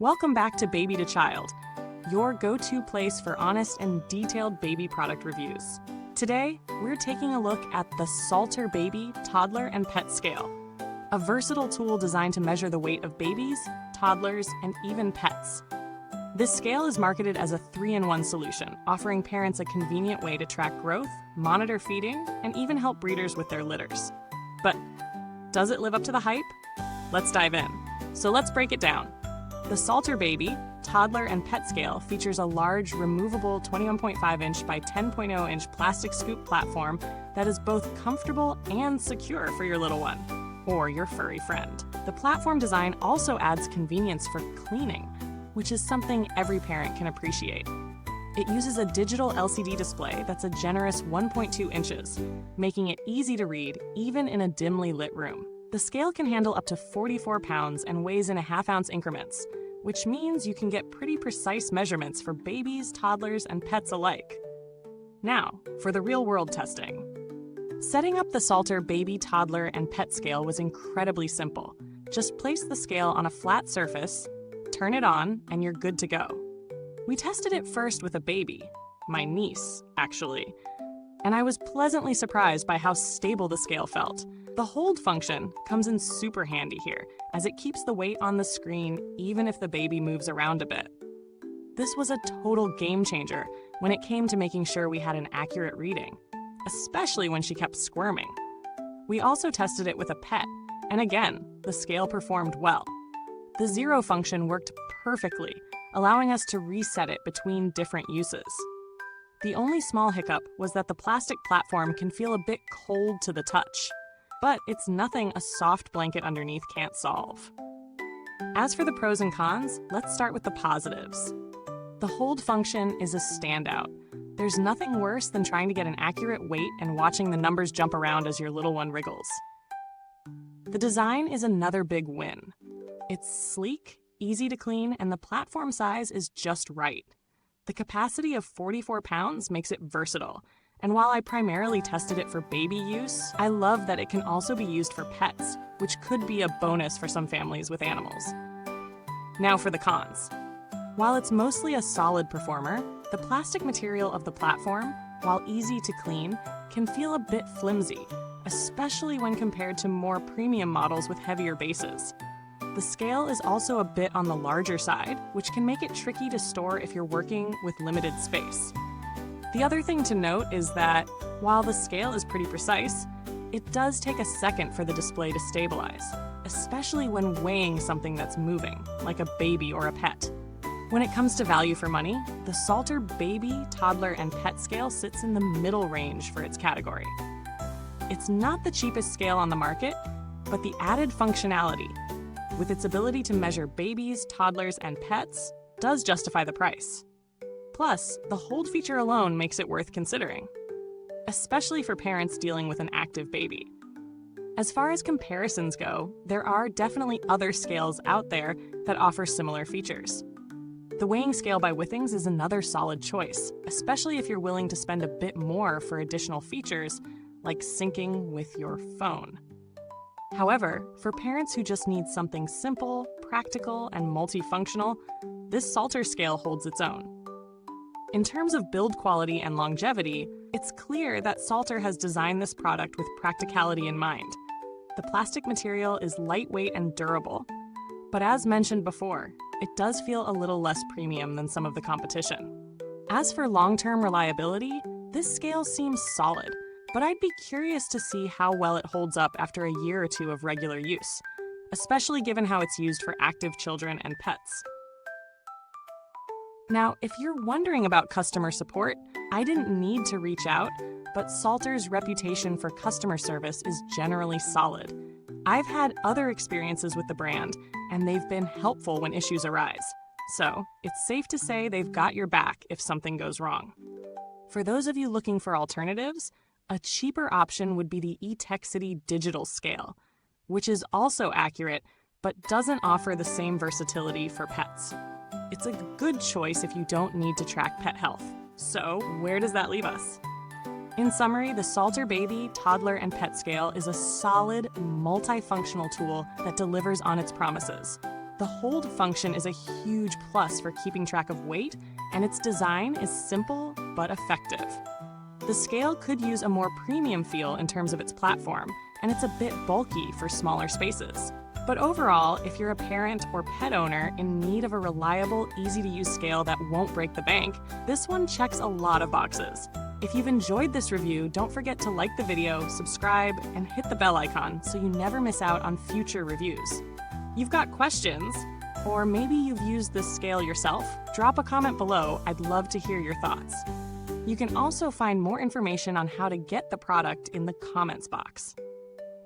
Welcome back to Baby to Child, your go-to place for honest and detailed baby product reviews. Today, we're taking a look at the Salter Baby, Toddler, and Pet Scale, a versatile tool designed to measure the weight of babies, toddlers, and even pets. This scale is marketed as a 3-in-1 solution, offering parents a convenient way to track growth, monitor feeding, and even help breeders with their litters. But does it live up to the hype? Let's dive in. So let's break it down. The Salter Baby, Toddler, and Pet Scale features a large, removable 21.5-inch by 10.0-inch plastic scoop platform that is both comfortable and secure for your little one, or your furry friend. The platform design also adds convenience for cleaning, which is something every parent can appreciate. It uses a digital LCD display that's a generous 1.2 inches, making it easy to read even in a dimly lit room. The scale can handle up to 44 pounds and weighs in 1/2 ounce increments, which means you can get pretty precise measurements for babies, toddlers, and pets alike. Now, for the real-world testing. Setting up the Salter Baby, Toddler, and Pet Scale was incredibly simple. Just place the scale on a flat surface, turn it on, and you're good to go. We tested it first with a baby, my niece, actually, and I was pleasantly surprised by how stable the scale felt. The hold function comes in super handy here, as it keeps the weight on the screen even if the baby moves around a bit. This was a total game changer when it came to making sure we had an accurate reading, especially when she kept squirming. We also tested it with a pet, and again, the scale performed well. The zero function worked perfectly, allowing us to reset it between different uses. The only small hiccup was that the plastic platform can feel a bit cold to the touch, but it's nothing a soft blanket underneath can't solve. As for the pros and cons, let's start with the positives. The hold function is a standout. There's nothing worse than trying to get an accurate weight and watching the numbers jump around as your little one wriggles. The design is another big win. It's sleek, easy to clean, and the platform size is just right. The capacity of 44 pounds makes it versatile, and while I primarily tested it for baby use, I love that it can also be used for pets, which could be a bonus for some families with animals. Now for the cons. While it's mostly a solid performer, the plastic material of the platform, while easy to clean, can feel a bit flimsy, especially when compared to more premium models with heavier bases. The scale is also a bit on the larger side, which can make it tricky to store if you're working with limited space. The other thing to note is that, while the scale is pretty precise, it does take a second for the display to stabilize, especially when weighing something that's moving, like a baby or a pet. When it comes to value for money, the Salter Baby, Toddler, and Pet Scale sits in the middle range for its category. It's not the cheapest scale on the market, but the added functionality, with its ability to measure babies, toddlers, and pets, does justify the price. Plus, the hold feature alone makes it worth considering, especially for parents dealing with an active baby. As far as comparisons go, there are definitely other scales out there that offer similar features. The weighing scale by Withings is another solid choice, especially if you're willing to spend a bit more for additional features like syncing with your phone. However, for parents who just need something simple, practical, and multifunctional, this Salter scale holds its own. In terms of build quality and longevity, it's clear that Salter has designed this product with practicality in mind. The plastic material is lightweight and durable, but as mentioned before, it does feel a little less premium than some of the competition. As for long-term reliability, this scale seems solid, but I'd be curious to see how well it holds up after a year or two of regular use, especially given how it's used for active children and pets. Now, if you're wondering about customer support, I didn't need to reach out, but Salter's reputation for customer service is generally solid. I've had other experiences with the brand, and they've been helpful when issues arise. So, it's safe to say they've got your back if something goes wrong. For those of you looking for alternatives, a cheaper option would be the eTechCity digital scale, which is also accurate, but doesn't offer the same versatility for pets. It's a good choice if you don't need to track pet health. So, where does that leave us? In summary, the Salter Baby, Toddler, and Pet Scale is a solid, multifunctional tool that delivers on its promises. The hold function is a huge plus for keeping track of weight, and its design is simple but effective. The scale could use a more premium feel in terms of its platform, and it's a bit bulky for smaller spaces. But overall, if you're a parent or pet owner in need of a reliable, easy-to-use scale that won't break the bank, this one checks a lot of boxes. If you've enjoyed this review, don't forget to like the video, subscribe, and hit the bell icon so you never miss out on future reviews. You've got questions, or maybe you've used this scale yourself? Drop a comment below. I'd love to hear your thoughts. You can also find more information on how to get the product in the comments box.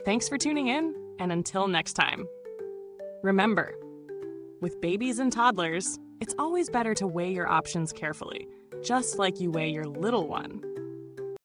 Thanks for tuning in, and until next time. Remember, with babies and toddlers, it's always better to weigh your options carefully, just like you weigh your little one.